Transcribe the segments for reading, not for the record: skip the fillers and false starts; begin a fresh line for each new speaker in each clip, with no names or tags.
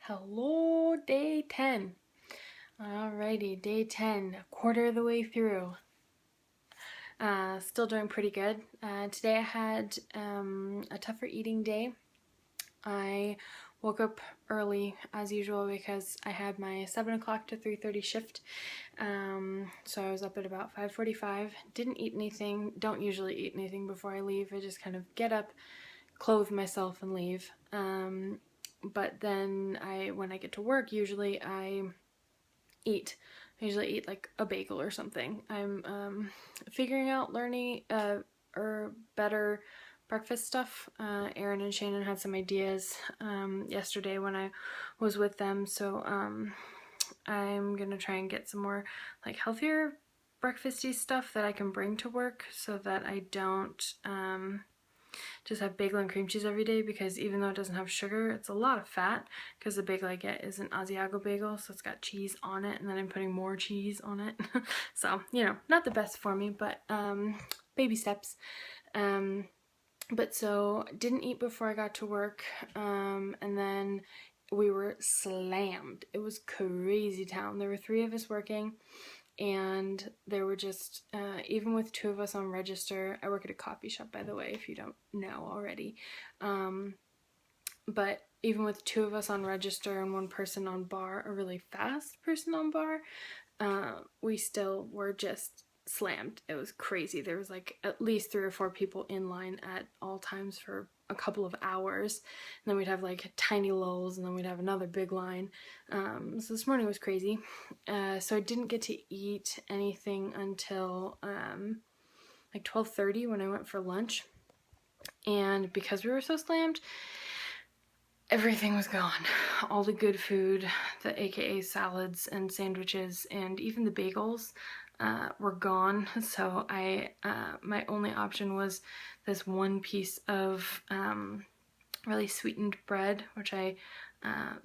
Hello, day 10. Alrighty, day 10, a quarter of the way through. Still doing pretty good. Today I had a tougher eating day. I woke up early as usual because I had my 7 o'clock to 3:30 shift. So I was up at about 5:45. Didn't eat anything. Don't usually eat anything before I leave. I just kind of get up, clothe myself, and leave. But then when I get to work, usually I eat. I usually eat like a bagel or something. I'm figuring out learning or better breakfast stuff. Aaron and Shannon had some ideas yesterday when I was with them, so I'm gonna try and get some more like healthier breakfasty stuff that I can bring to work so that I don't just have bagel and cream cheese every day, because even though it doesn't have sugar, it's a lot of fat because the bagel I get is an Asiago bagel, so it's got cheese on it and then I'm putting more cheese on it. So, not the best for me, but baby steps. But so didn't eat before I got to work, and then we were slammed. It was crazy town. There were 3 of us working, and there were just even with 2 of us on register. I work at a coffee shop, by the way, if you don't know already. But even with 2 of us on register and 1 person on bar, a really fast person on bar, we still were just slammed. It was crazy. There was like at least 3 or 4 people in line at all times for a couple of hours, and then we'd have like tiny lulls, and then we'd have another big line. So this morning was crazy. So I didn't get to eat anything until like 12:30 when I went for lunch, and because we were so slammed, everything was gone. All the good food, the AKA salads and sandwiches, and even the bagels were gone. So my only option was this 1 piece of really sweetened bread, which I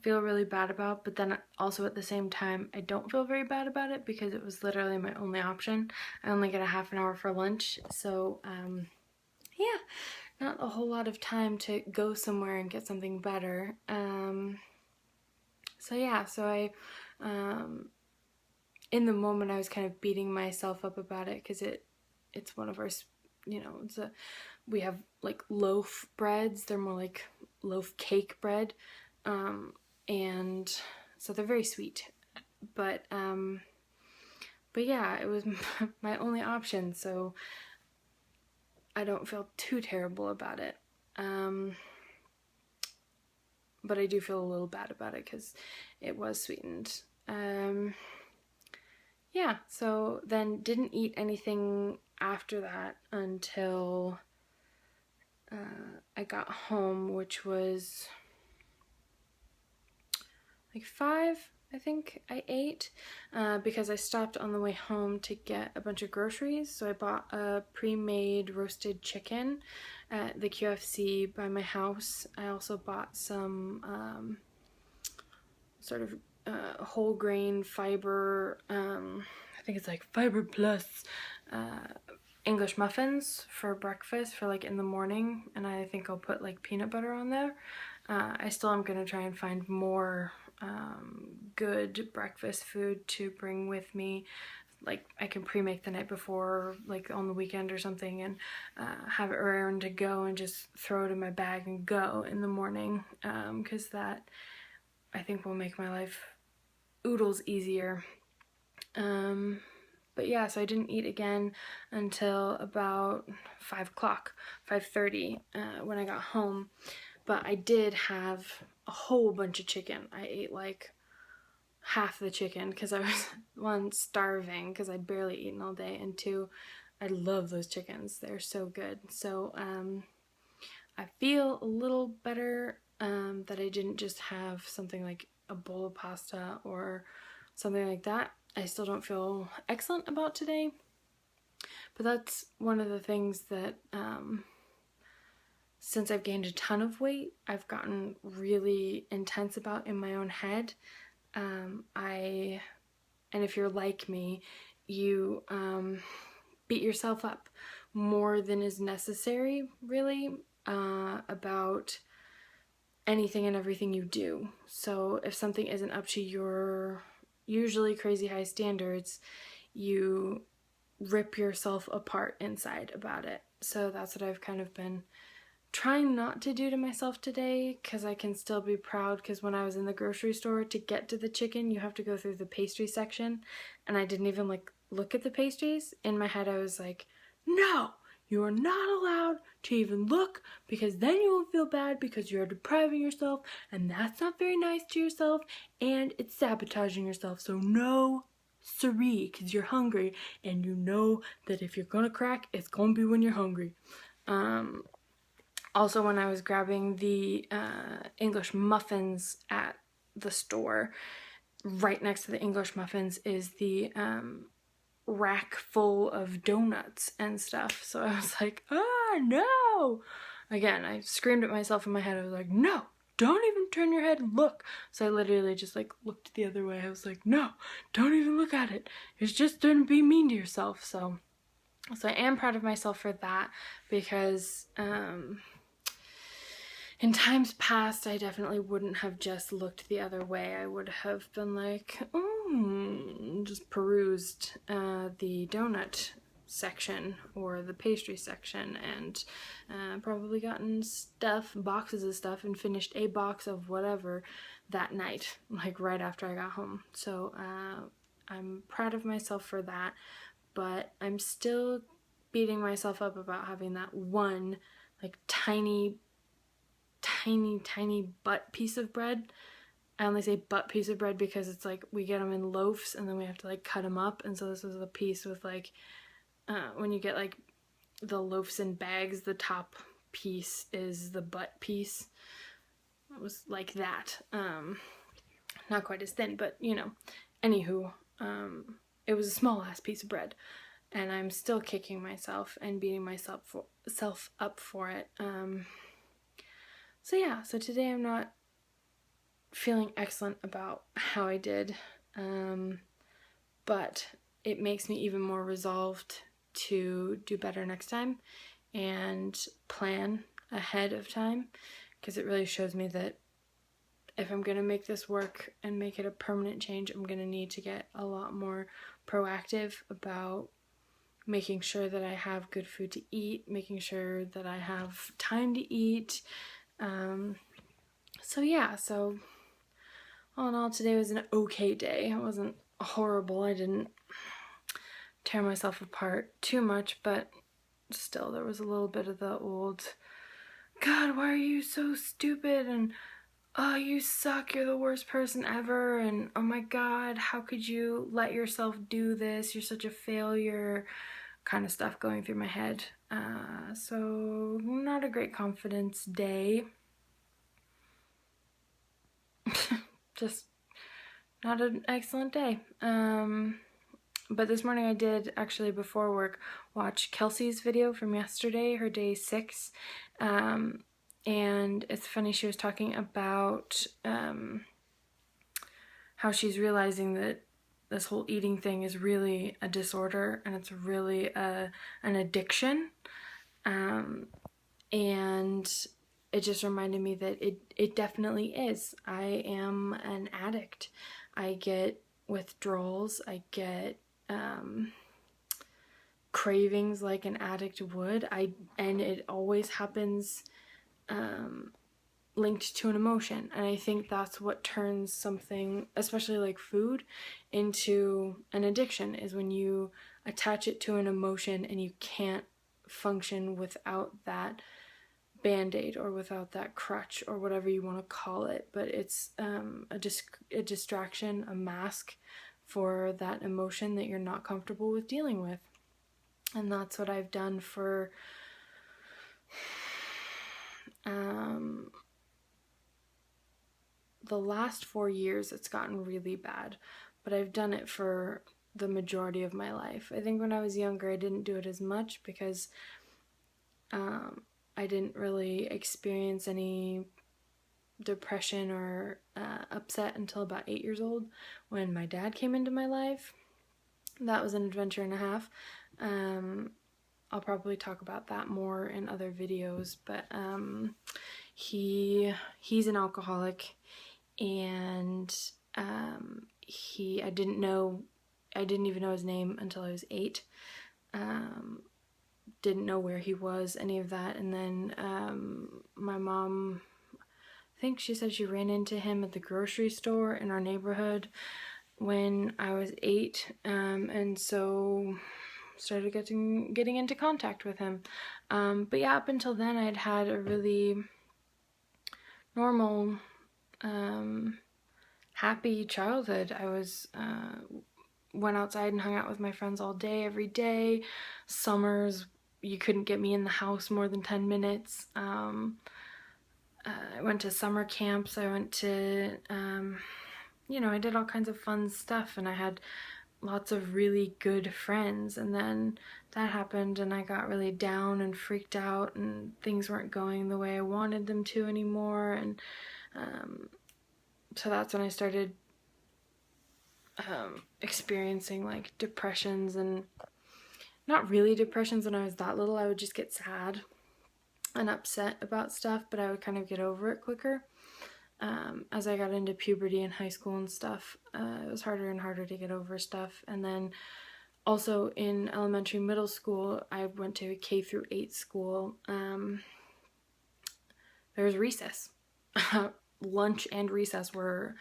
feel really bad about, but then also at the same time I don't feel very bad about it because it was literally my only option. I only get a half an hour for lunch, so yeah, not a whole lot of time to go somewhere and get something better. So I in the moment I was kind of beating myself up about it because it's one of our, we have like loaf breads. They're more like loaf cake bread, and so they're very sweet, but yeah, it was my only option, so I don't feel too terrible about it. But I do feel a little bad about it because it was sweetened. Yeah, so then didn't eat anything after that until I got home, which was like 5, I think I ate, because I stopped on the way home to get a bunch of groceries. So I bought a pre-made roasted chicken at the QFC by my house. I also bought some sort of whole grain fiber, I think it's like Fiber Plus, English muffins for breakfast for like in the morning, and I think I'll put like peanut butter on there. I still am gonna try and find more good breakfast food to bring with me. Like I can pre-make the night before, like on the weekend or something, and have it around to go and just throw it in my bag and go in the morning, because that I think will make my life oodles easier. But yeah, so I didn't eat again until about 5 o'clock, 5:30, when I got home. But I did have a whole bunch of chicken. I ate like half the chicken because I was, 1, starving because I'd barely eaten all day, and 2, I love those chickens. They're so good. So I feel a little better that I didn't just have something like a bowl of pasta or something like that. I still don't feel excellent about today, but that's one of the things that since I've gained a ton of weight, I've gotten really intense about in my own head. And if you're like me, you beat yourself up more than is necessary, really, about anything and everything you do. So if something isn't up to your usually crazy high standards, you rip yourself apart inside about it. So that's what I've kind of been trying not to do to myself today, because I can still be proud, because when I was in the grocery store, to get to the chicken you have to go through the pastry section, and I didn't even like look at the pastries. In my head I was like, no, you are not allowed to even look, because then you will feel bad because you're depriving yourself, and that's not very nice to yourself, and it's sabotaging yourself. So no siree, because you're hungry, and you know that if you're gonna crack, it's gonna be when you're hungry. Also, when I was grabbing the English muffins at the store, right next to the English muffins is the rack full of donuts and stuff. So I was like, ah, no! Again, I screamed at myself in my head. I was like, no, don't even turn your head and look. So I literally just like looked the other way. I was like, no, don't even look at it. It's just don't be mean to yourself. So I am proud of myself for that, because in times past, I definitely wouldn't have just looked the other way. I would have been like, just perused the donut section or the pastry section, and probably gotten boxes of stuff, and finished a box of whatever that night, like right after I got home. So I'm proud of myself for that, but I'm still beating myself up about having that one like tiny butt piece of bread. I only say butt piece of bread because it's like we get them in loaves and then we have to like cut them up, and so this was a piece with like when you get like the loaves in bags, the top piece is the butt piece. It was like that, not quite as thin, but you know. Anywho, it was a small ass piece of bread, and I'm still kicking myself and beating myself up for it. So yeah, so today I'm not feeling excellent about how I did, but it makes me even more resolved to do better next time and plan ahead of time, because it really shows me that if I'm going to make this work and make it a permanent change, I'm going to need to get a lot more proactive about making sure that I have good food to eat, making sure that I have time to eat. So yeah, so all in all, today was an okay day. It wasn't horrible. I didn't tear myself apart too much, but still there was a little bit of the old, God, why are you so stupid? And oh, you suck, you're the worst person ever, and oh my God, how could you let yourself do this? You're such a failure, kind of stuff going through my head. So not a great confidence day. Just not an excellent day. But this morning I did actually, before work, watch Kelsey's video from yesterday, her day 6. And it's funny, she was talking about how she's realizing that this whole eating thing is really a disorder, and it's really an addiction. And it just reminded me that it definitely is. I am an addict. I get withdrawals, I get cravings like an addict would. And it always happens linked to an emotion, and I think that's what turns something, especially like food, into an addiction, is when you attach it to an emotion and you can't function without that band-aid or without that crutch or whatever you want to call it. But it's a distraction, a mask for that emotion that you're not comfortable with dealing with. And that's what I've done for the last 4 years. It's gotten really bad, but I've done it for the majority of my life. I think when I was younger I didn't do it as much because I didn't really experience any depression or upset until about 8 years old, when my dad came into my life. That was an adventure and a half. I'll probably talk about that more in other videos, but he's an alcoholic, and I didn't even know his name until I was 8. Didn't know where he was, any of that. And then my mom, I think she said she ran into him at the grocery store in our neighborhood when I was 8, and so started getting into contact with him. But yeah, up until then I'd had a really normal, happy childhood. I was went outside and hung out with my friends all day, every day. Summers, you couldn't get me in the house more than 10 minutes. I went to summer camps. I went to, I did all kinds of fun stuff, and I had lots of really good friends. And then that happened, and I got really down and freaked out, and things weren't going the way I wanted them to anymore. And so that's when I started experiencing like depressions, and not really depressions when I was that little. I would just get sad and upset about stuff, but I would kind of get over it quicker. As I got into puberty and high school and stuff, it was harder and harder to get over stuff. And then also in elementary, middle school, I went to a K-8 school. There was recess. Lunch and recess were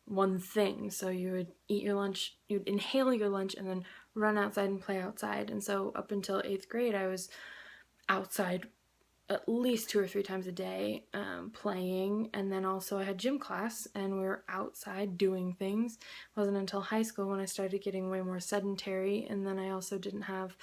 one thing. So you would eat your lunch, you'd inhale your lunch, and then run outside and play outside. And so up until 8th grade, I was outside at least 2 or 3 times a day, playing. And then also I had gym class, and we were outside doing things. It wasn't until high school when I started getting way more sedentary, and then I also didn't have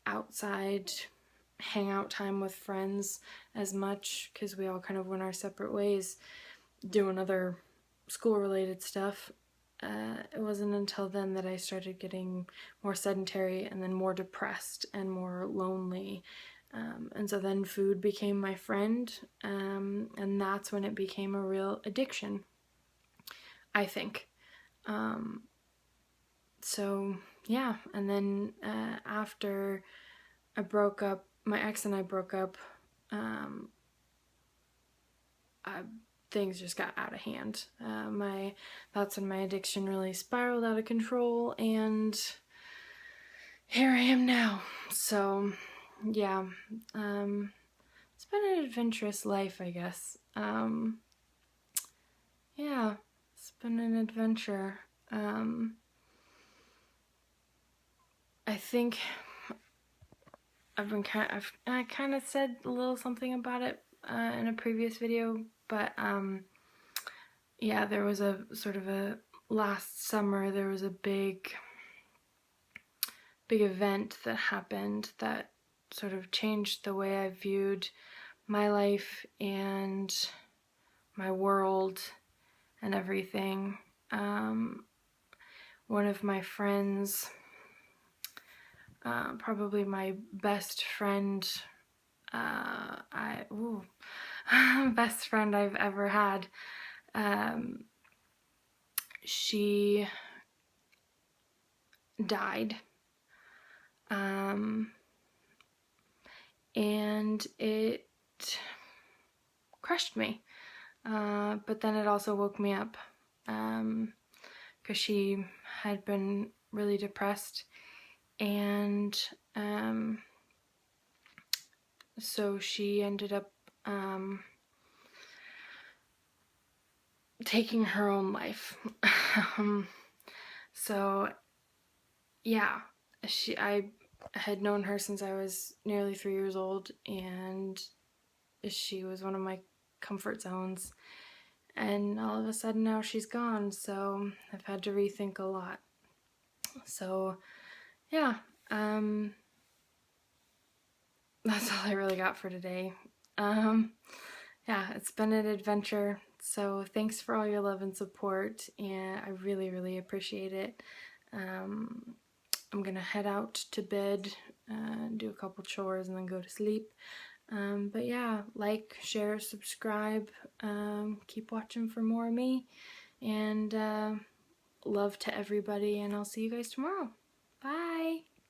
outside hangout time with friends as much, because we all kind of went our separate ways doing other school-related stuff. It wasn't until then that I started getting more sedentary, and then more depressed and more lonely. And so then food became my friend, and that's when it became a real addiction, I think. So yeah, and then after I broke up, my ex and I broke up, things just got out of hand. That's when my addiction really spiraled out of control, and here I am now. So yeah, it's been an adventurous life, I guess. Yeah, it's been an adventure. I think I kind of said a little something about it in a previous video, but yeah, there was a sort of a last summer, there was a big event that happened that sort of changed the way I viewed my life and my world and everything. One of my friends, probably my best friend, best friend I've ever had, she died. And it crushed me, but then it also woke me up, because she had been really depressed, and so she ended up taking her own life. So yeah, I had known her since I was nearly 3 years old, and she was one of my comfort zones, and all of a sudden now she's gone, so I've had to rethink a lot. So yeah, that's all I really got for today. Yeah, it's been an adventure, so thanks for all your love and support, and I really, really appreciate it. I'm gonna head out to bed, do a couple chores, and then go to sleep. But yeah, like, share, subscribe, keep watching for more of me, and love to everybody, and I'll see you guys tomorrow. Bye!